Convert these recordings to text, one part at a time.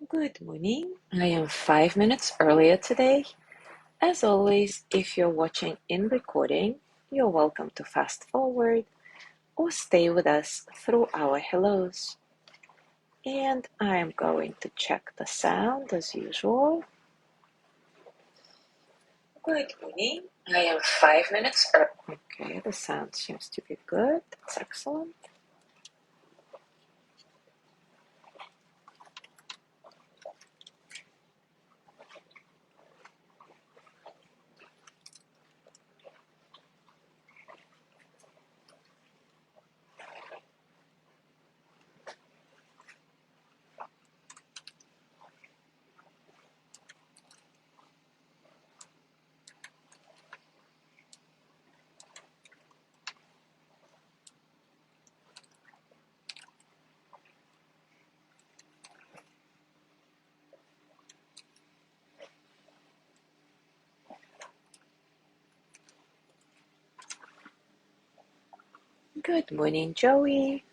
Good morning. I am 5 minutes earlier today. As always, if you're watching in recording, you're welcome to fast forward or stay with us through our hellos. And I'm going to check the sound as usual. Good morning. I am 5 minutes early. Okay, the sound seems to be good. That's excellent. Good morning, Joey.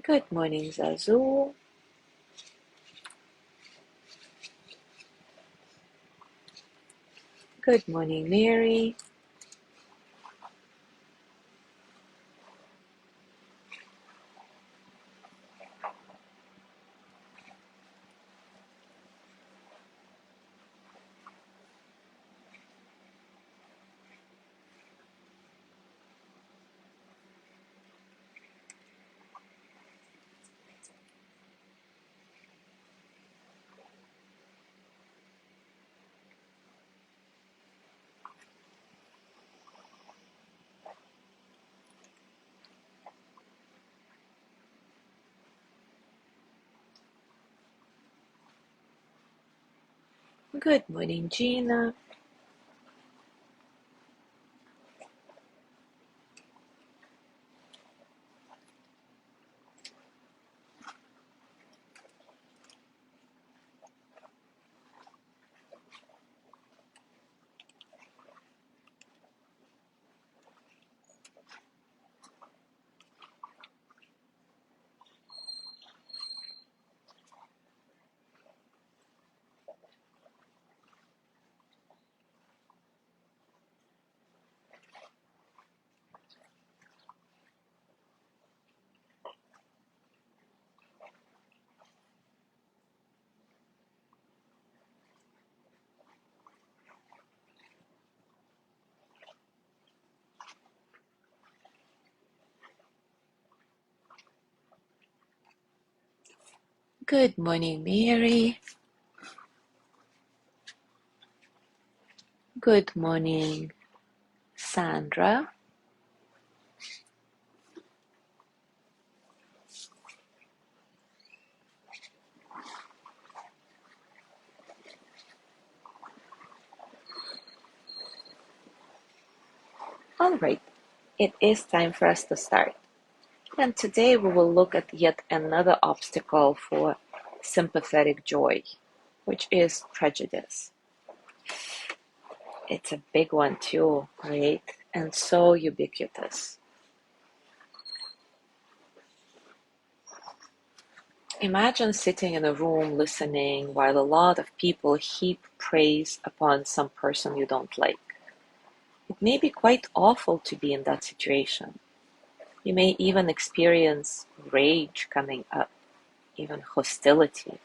Good morning, Zazu. Good morning, Mary. Good morning, Gina. Good morning, Mary. Good morning, Sandra. All right, it is time for us to start. And today we will look at yet another obstacle for sympathetic joy, which is prejudice. It's a big one too, right? And so ubiquitous. Imagine sitting in a room listening while a lot of people heap praise upon some person you don't like. It may be quite awful to be in that situation. You may even experience rage coming up, even hostility.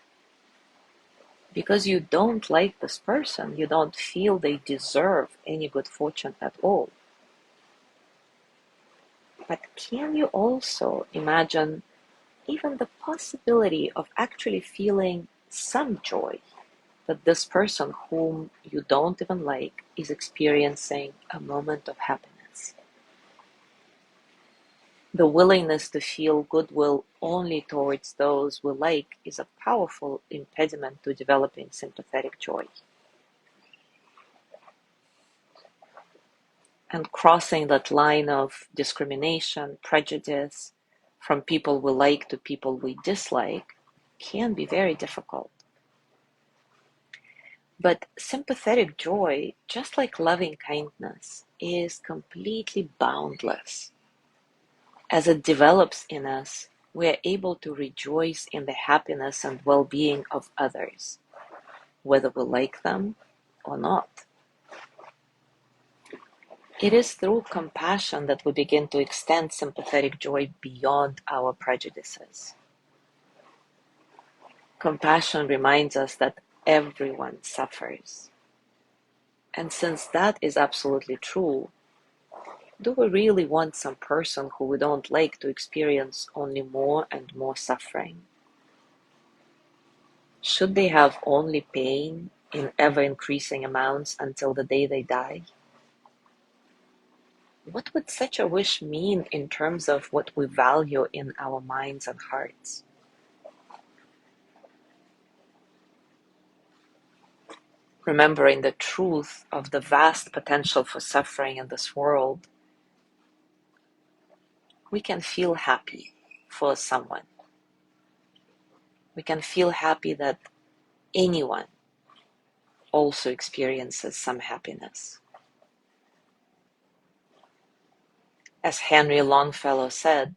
Because you don't like this person, you don't feel they deserve any good fortune at all. But can you also imagine even the possibility of actually feeling some joy that this person whom you don't even like is experiencing a moment of happiness. The willingness to feel goodwill only towards those we like is a powerful impediment to developing sympathetic joy. And crossing that line of discrimination, prejudice, from people we like to people we dislike can be very difficult. But sympathetic joy, just like loving kindness, is completely boundless. As it develops in us, we are able to rejoice in the happiness and well-being of others, whether we like them or not. It is through compassion that we begin to extend sympathetic joy beyond our prejudices. Compassion reminds us that everyone suffers. And since that is absolutely true, do we really want some person who we don't like to experience only more and more suffering? Should they have only pain in ever-increasing amounts until the day they die? What would such a wish mean in terms of what we value in our minds and hearts? Remembering the truth of the vast potential for suffering in this world, we can feel happy for someone. We can feel happy that anyone also experiences some happiness. As Henry Longfellow said,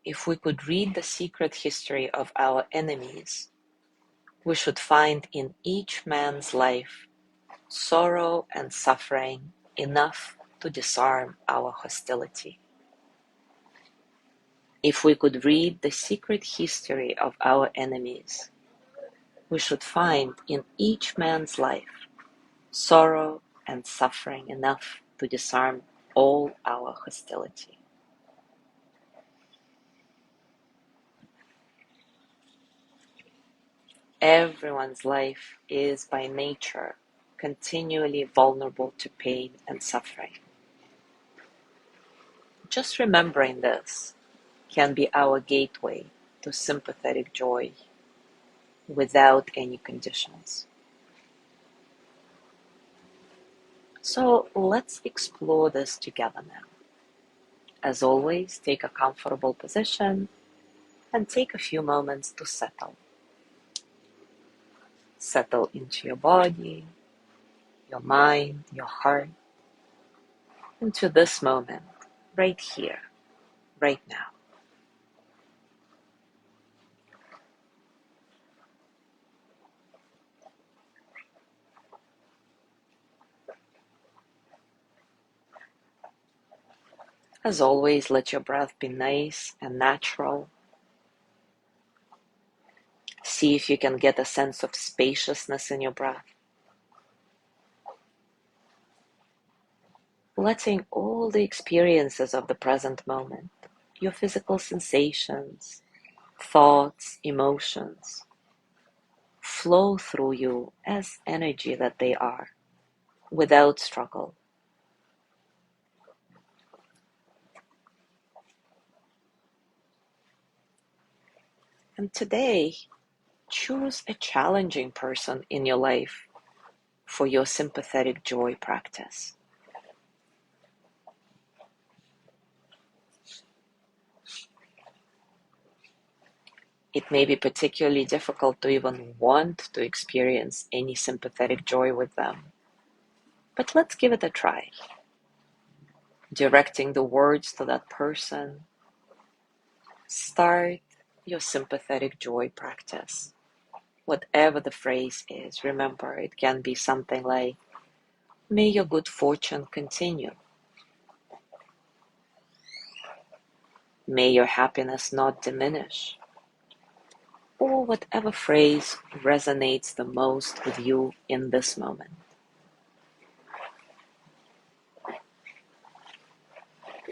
if we could read the secret history of our enemies, we should find in each man's life sorrow and suffering enough to disarm our hostility. If we could read the secret history of our enemies, we should find in each man's life sorrow and suffering enough to disarm all our hostility. Everyone's life is by nature continually vulnerable to pain and suffering. Just remembering this can be our gateway to sympathetic joy without any conditions. So let's explore this together now. As always, take a comfortable position and take a few moments to settle. Settle into your body, your mind, your heart, into this moment, right here, right now. As always, let your breath be nice and natural. See if you can get a sense of spaciousness in your breath. Letting all the experiences of the present moment, your physical sensations, thoughts, emotions, flow through you as energy that they are, without struggle. And today, choose a challenging person in your life for your sympathetic joy practice. It may be particularly difficult to even want to experience any sympathetic joy with them, but let's give it a try. Directing the words to that person, start your sympathetic joy practice. Whatever the phrase is, remember it can be something like, may your good fortune continue. May your happiness not diminish. Or whatever phrase resonates the most with you in this moment.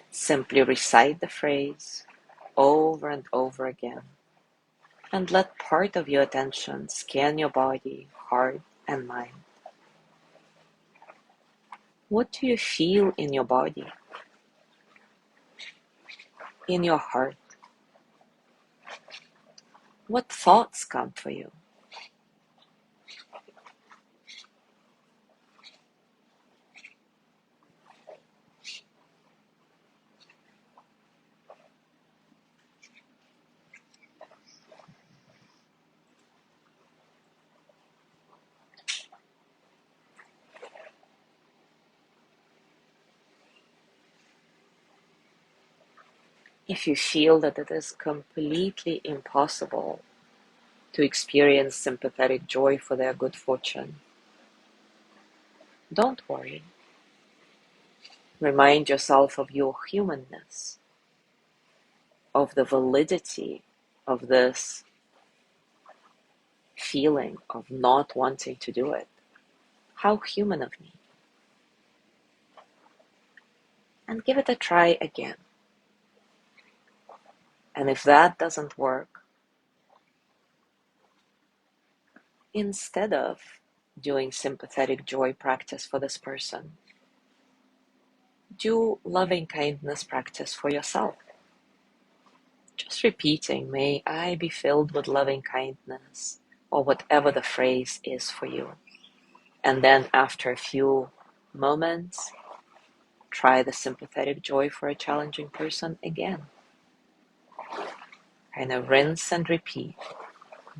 Simply recite the phrase over and over again, and let part of your attention scan your body, heart, and mind. What do you feel in your body, in your heart? What thoughts come for you? If you feel that it is completely impossible to experience sympathetic joy for their good fortune, don't worry. Remind yourself of your humanness, of the validity of this feeling of not wanting to do it. How human of me. And give it a try again. And if that doesn't work, instead of doing sympathetic joy practice for this person, do loving kindness practice for yourself. Just repeating, may I be filled with loving kindness, or whatever the phrase is for you. And then after a few moments, try the sympathetic joy for a challenging person again. Kind of rinse and repeat.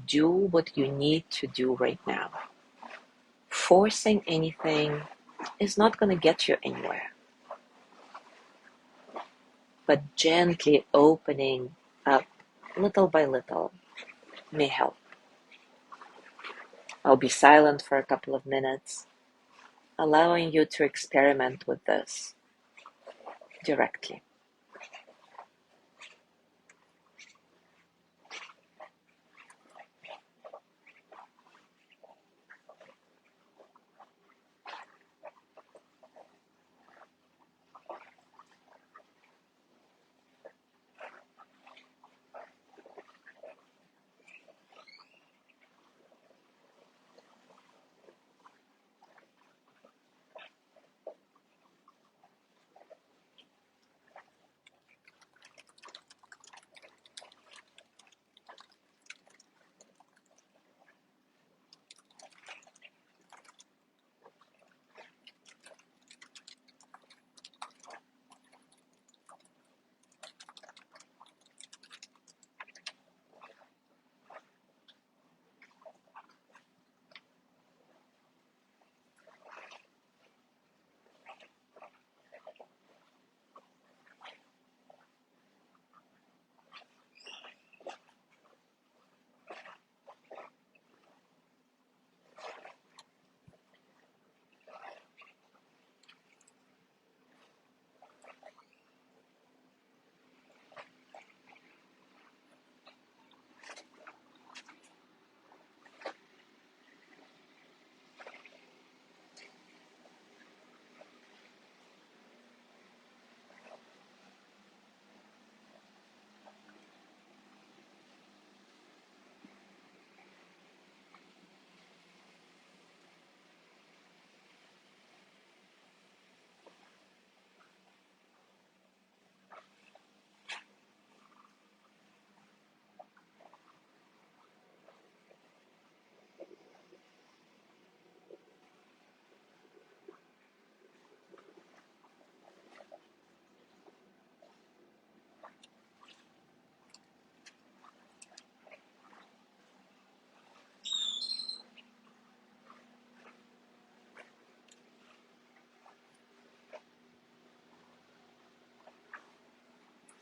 Do what you need to do right now. Forcing anything is not going to get you anywhere. But gently opening up little by little may help. I'll be silent for a couple of minutes, allowing you to experiment with this directly.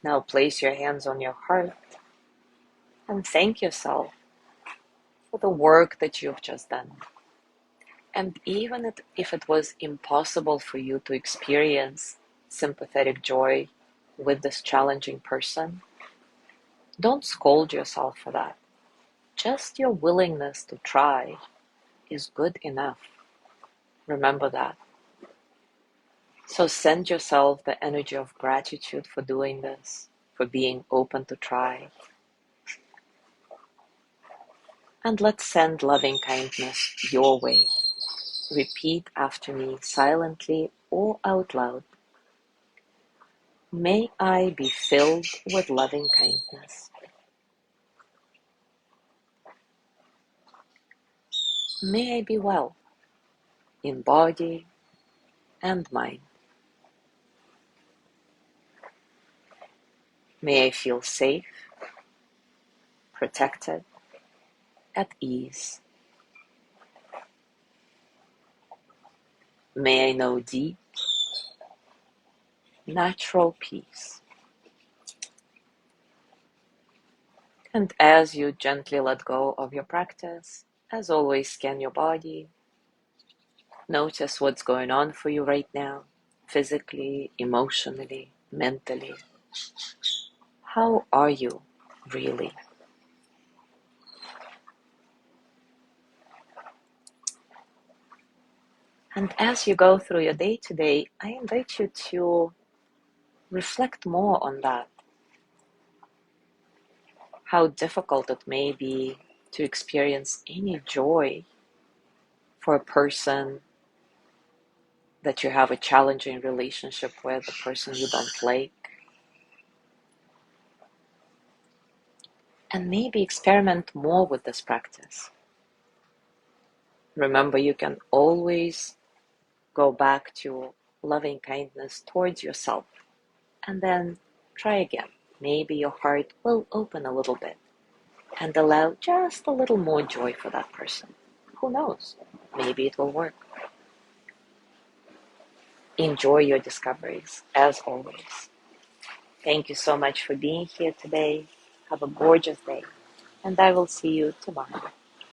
Now place your hands on your heart and thank yourself for the work that you've just done. And even if it was impossible for you to experience sympathetic joy with this challenging person, don't scold yourself for that. Just your willingness to try is good enough. Remember that. So send yourself the energy of gratitude for doing this, for being open to try. And let's send loving kindness your way. Repeat after me silently or out loud. May I be filled with loving kindness. May I be well in body and mind. May I feel safe, protected, at ease. May I know deep, natural peace. And as you gently let go of your practice, as always, scan your body. Notice what's going on for you right now, physically, emotionally, mentally. How are you really? And as you go through your day today, I invite you to reflect more on that. How difficult it may be to experience any joy for a person that you have a challenging relationship with, a person you don't like. And maybe experiment more with this practice. Remember, you can always go back to loving kindness towards yourself and then try again. Maybe your heart will open a little bit and allow just a little more joy for that person. Who knows? Maybe it will work. Enjoy your discoveries, as always. Thank you so much for being here today. Have a gorgeous day, and I will see you tomorrow.